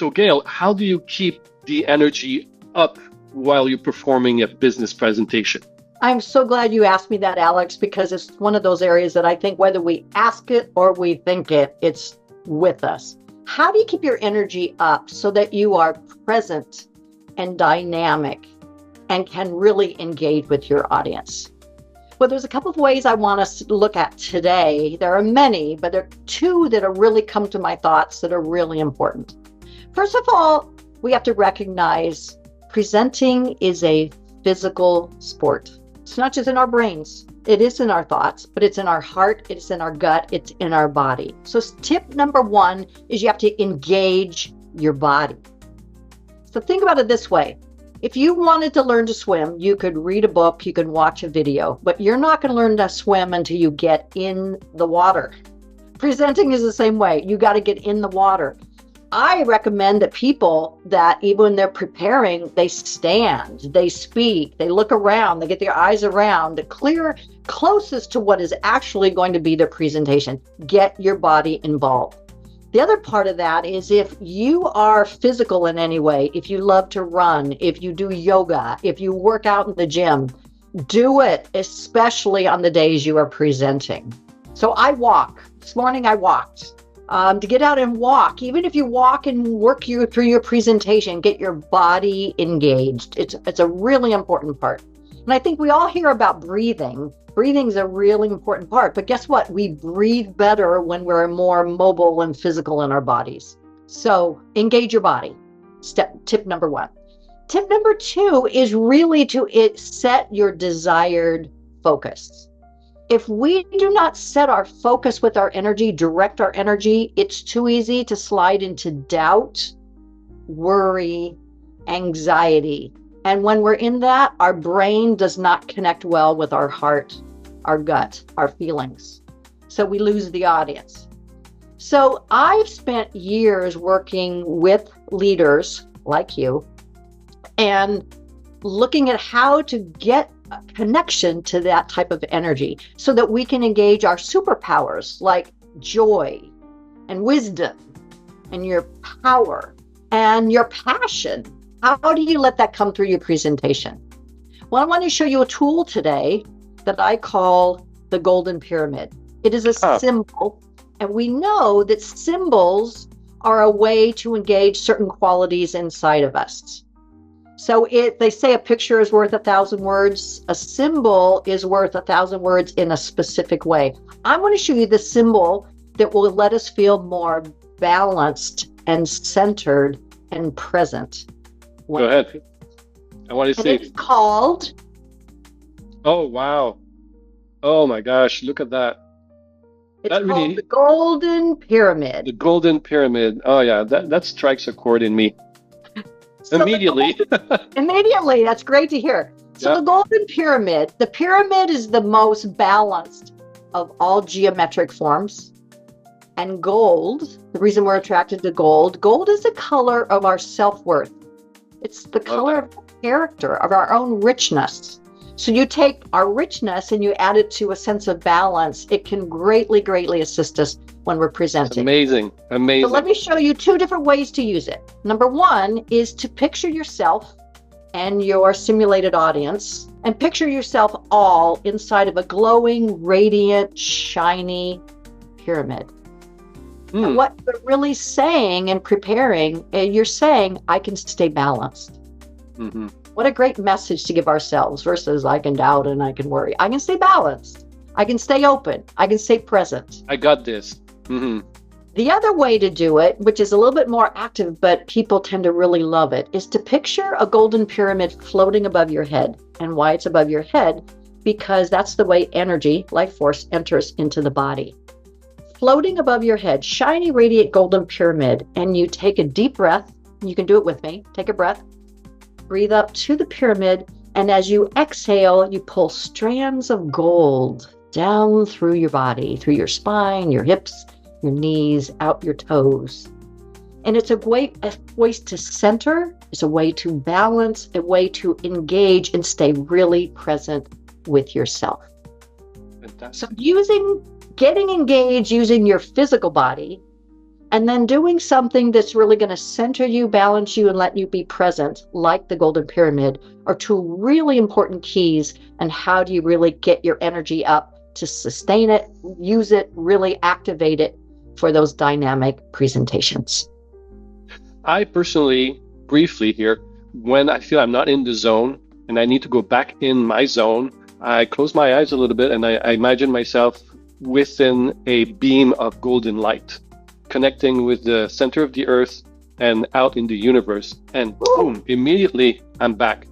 So Gail, how do you keep the energy up while you're performing a business presentation? I'm so glad you asked me that, Alex, because it's one of those areas that I think whether we ask it or we think it, it's with us. How do you keep your energy up so that you are present and dynamic and can really engage with your audience? Well, there's a couple of ways I want us to look at today. There are many, but there are two that have really come to my thoughts that are really important. First of all, we have to recognize presenting is a physical sport. It's not just in our brains. It is in our thoughts, but it's in our heart, it's in our gut, it's in our body. So tip number one is you have to engage your body. So think about it this way. If you wanted to learn to swim, you could read a book, you could watch a video, but you're not going to learn to swim until you get in the water. Presenting is the same way. You got to get in the water. I recommend that people that even when they're preparing, they stand, they speak, they look around, they get their eyes around, the clear, closest to what is actually going to be their presentation. Get your body involved. The other part of that is if you are physical in any way, if you love to run, if you do yoga, if you work out in the gym, do it, especially on the days you are presenting. So I walk. This morning I walked. To get out and walk, even if you walk and work through your presentation, get your body engaged. It's a really important part. And I think we all hear about breathing. Breathing is a really important part, but guess what? We breathe better when we're more mobile and physical in our bodies. So engage your body. Tip number one. Tip number two is really to set your desired focus. If we do not set our focus with our energy, direct our energy, it's too easy to slide into doubt, worry, anxiety. And when we're in that, our brain does not connect well with our heart, our gut, our feelings. So we lose the audience. So I've spent years working with leaders like you and looking at how to get a connection to that type of energy so that we can engage our superpowers like joy and wisdom and your power and your passion. How do you let that come through your presentation? Well, I want to show you a tool today that I call the golden pyramid. It is a symbol, and we know that symbols are a way to engage certain qualities inside of us. So they say a picture is worth 1,000 words. A symbol is worth 1,000 words in a specific way. I'm going to show you the symbol that will let us feel more balanced and centered and present. Go ahead. I want to see. It's called. Oh, wow. Oh my gosh, look at that. It's called the golden pyramid. The golden pyramid. Oh yeah, that strikes a chord in me. So immediately. Immediately, that's great to hear. So the golden pyramid, the pyramid is the most balanced of all geometric forms. And gold, the reason we're attracted to gold is the color of our self-worth. It's the color of character, of our own richness. So you take our richness and you add it to a sense of balance. It can greatly, greatly assist us when we're presenting. Amazing. So let me show you two different ways to use it. Number one is to picture yourself and your simulated audience, and picture yourself all inside of a glowing, radiant, shiny pyramid. And what you're really saying and preparing, you're saying, I can stay balanced. Mm-hmm. What a great message to give ourselves versus I can doubt and I can worry. I can stay balanced. I can stay open. I can stay present. I got this. Mm-hmm. The other way to do it, which is a little bit more active, but people tend to really love it, is to picture a golden pyramid floating above your head. And why it's above your head? Because that's the way energy, life force, enters into the body. Floating above your head, shiny, radiant golden pyramid, and you take a deep breath. You can do it with me. Take a breath. Breathe up to the pyramid, and as you exhale, you pull strands of gold down through your body, through your spine, your hips, your knees, out your toes. And it's a way to center, it's a way to balance, a way to engage and stay really present with yourself. Fantastic. So getting engaged using your physical body and then doing something that's really going to center you, balance you, and let you be present, like the Golden Pyramid, are two really important keys. And how do you really get your energy up to sustain it, use it, really activate it for those dynamic presentations? I personally, briefly here, when I feel I'm not in the zone and I need to go back in my zone, I close my eyes a little bit and I imagine myself within a beam of golden light, connecting with the center of the earth and out in the universe. And boom, immediately I'm back.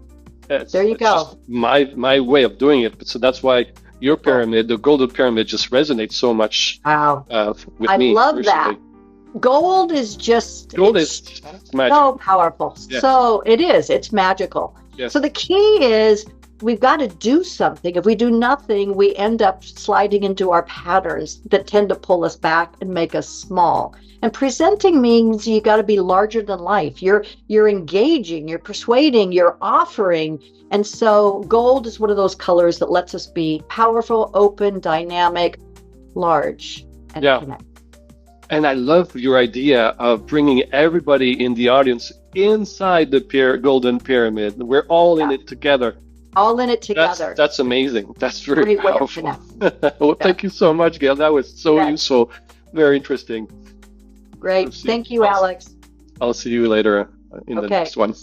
There you go. My way of doing it. So that's why your pyramid, the Golden Pyramid, just resonates so much with me. I love personally. that. Gold is just magic. so powerful. Yes. So it is. It's magical. Yes. So the key is we've got to do something. If we do nothing, we end up sliding into our patterns that tend to pull us back and make us small. And presenting means you got to be larger than life. You're engaging, you're persuading, you're offering. And so gold is one of those colors that lets us be powerful, open, dynamic, large, and connect. And I love your idea of bringing everybody in the audience inside the Golden Pyramid. We're all in it together. All in it together. That's amazing. That's very Great powerful. Well, thank you so much, Gail. That was so useful. Very interesting. Great. Thank you, Alex. I'll see you later in the next one.